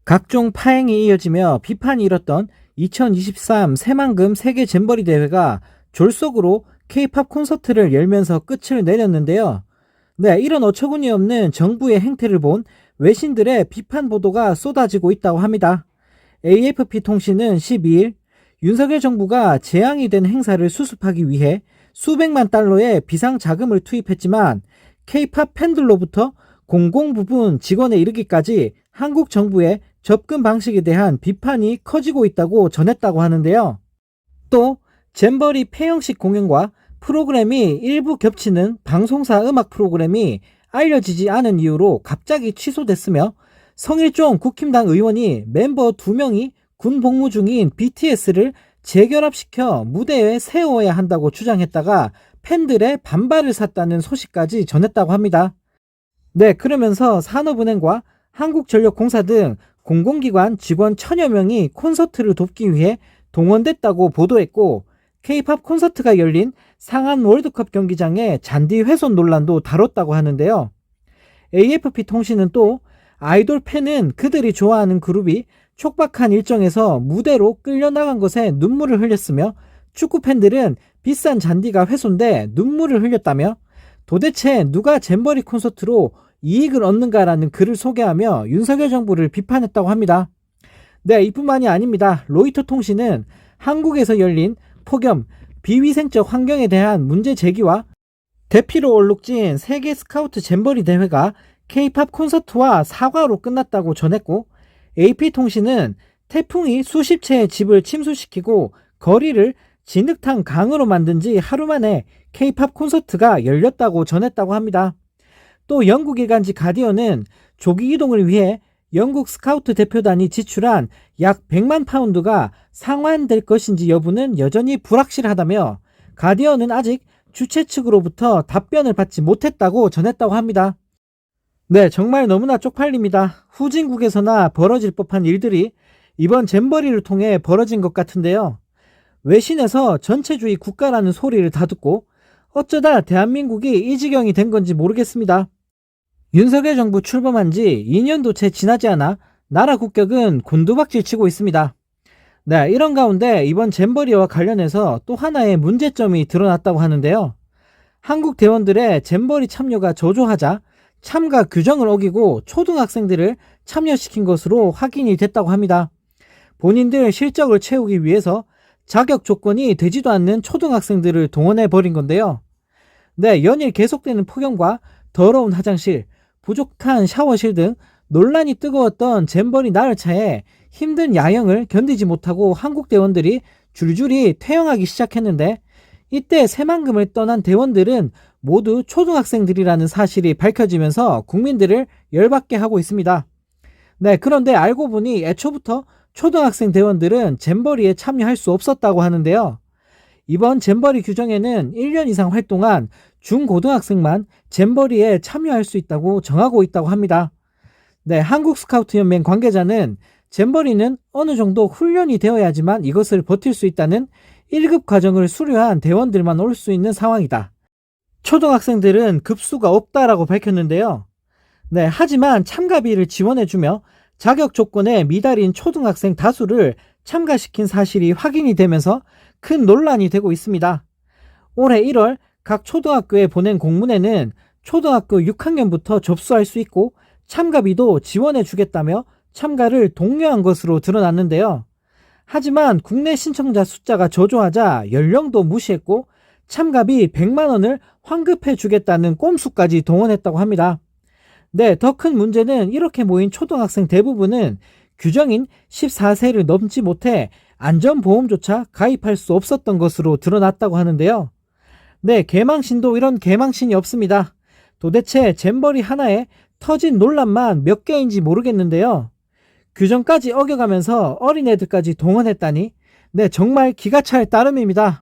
각종 파행이 이어지며 비판이 일었던 2023 새만금 세계 잼버리 대회가 졸속으로 K-팝 콘서트를 열면서 끝을 내렸는데요. 이런 어처구니 없는 정부의 행태를 본 외신들의 비판 보도가 쏟아지고 있다고 합니다. AFP 통신은 12일 윤석열 정부가 재앙이 된 행사를 수습하기 위해 수백만 달러의 비상 자금을 투입했지만 K-팝 팬들로부터 공공 부분 직원에 이르기까지 한국 정부의 접근 방식에 대한 비판이 커지고 있다고 전했다고 하는데요. 또 잼버리 폐영식 공연과 프로그램이 일부 겹치는 방송사 음악 프로그램이 알려지지 않은 이유로 갑자기 취소됐으며 성일종 국힘당 의원이 멤버 2명이 군 복무 중인 BTS를 재결합시켜 무대에 세워야 한다고 주장했다가 팬들의 반발을 샀다는 소식까지 전했다고 합니다. 그러면서 산업은행과 한국전력공사 등 공공기관 직원 1000여 명이 콘서트를 돕기 위해 동원됐다고 보도했고, K-팝 콘서트가 열린 상한 월드컵 경기장의 잔디 훼손 논란도 다뤘다고 하는데요. AFP 통신은 또 아이돌 팬은 그들이 좋아하는 그룹이 촉박한 일정에서 무대로 끌려나간 것에 눈물을 흘렸으며 축구 팬들은 비싼 잔디가 훼손돼 눈물을 흘렸다며 도대체 누가 잼버리 콘서트로 이익을 얻는가라는 글을 소개하며 윤석열 정부를 비판했다고 합니다. 이뿐만이 아닙니다. 로이터 통신은 한국에서 열린 폭염, 비위생적 환경에 대한 문제 제기와 대피로 얼룩진 세계 스카우트 잼버리 대회가 K-팝 콘서트와 사과로 끝났다고 전했고, AP통신은 태풍이 수십 채의 집을 침수시키고 거리를 진흙탕 강으로 만든 지 하루 만에 K-팝 콘서트가 열렸다고 전했다고 합니다. 또 영국 일간지 가디언은 조기 이동을 위해 영국 스카우트 대표단이 지출한 약 100만 파운드가 상환될 것인지 여부는 여전히 불확실하다며 가디언은 아직 주최 측으로부터 답변을 받지 못했다고 전했다고 합니다. 정말 너무나 쪽팔립니다. 후진국에서나 벌어질 법한 일들이 이번 잼버리를 통해 벌어진 것 같은데요. 외신에서 전체주의 국가라는 소리를 다 듣고 어쩌다 대한민국이 이 지경이 된 건지 모르겠습니다. 윤석열 정부 출범한 지 2년도 채 지나지 않아 나라 국격은 곤두박질 치고 있습니다. 이런 가운데 이번 잼버리와 관련해서 또 하나의 문제점이 드러났다고 하는데요. 한국 대원들의 잼버리 참여가 저조하자 참가 규정을 어기고 초등학생들을 참여시킨 것으로 확인이 됐다고 합니다. 본인들 실적을 채우기 위해서 자격 조건이 되지도 않는 초등학생들을 동원해버린 건데요. 연일 계속되는 폭염과 더러운 화장실, 부족한 샤워실 등 논란이 뜨거웠던 잼버리 나흘차에 힘든 야영을 견디지 못하고 한국 대원들이 줄줄이 퇴영하기 시작했는데, 이때 새만금을 떠난 대원들은 모두 초등학생들이라는 사실이 밝혀지면서 국민들을 열받게 하고 있습니다. 그런데 알고 보니 애초부터 초등학생 대원들은 잼버리에 참여할 수 없었다고 하는데요. 이번 잼버리 규정에는 1년 이상 활동한 중고등학생만 잼버리에 참여할 수 있다고 정하고 있다고 합니다. 한국스카우트연맹 관계자는 잼버리는 어느 정도 훈련이 되어야지만 이것을 버틸 수 있다는 1급 과정을 수료한 대원들만 올 수 있는 상황이다. 초등학생들은 급수가 없다라고 밝혔는데요. 하지만 참가비를 지원해주며 자격 조건에 미달인 초등학생 다수를 참가시킨 사실이 확인이 되면서 큰 논란이 되고 있습니다. 올해 1월 각 초등학교에 보낸 공문에는 초등학교 6학년부터 접수할 수 있고 참가비도 지원해주겠다며 참가를 독려한 것으로 드러났는데요. 하지만 국내 신청자 숫자가 저조하자 연령도 무시했고 참가비 100만 원을 환급해주겠다는 꼼수까지 동원했다고 합니다. 더 큰 문제는 이렇게 모인 초등학생 대부분은 규정인 14세를 넘지 못해 안전보험조차 가입할 수 없었던 것으로 드러났다고 하는데요. 개망신도 이런 개망신이 없습니다. 도대체 잼버리 하나에 터진 논란만 몇 개인지 모르겠는데요. 규정까지 어겨가면서 어린애들까지 동원했다니 정말 기가 찰 따름입니다.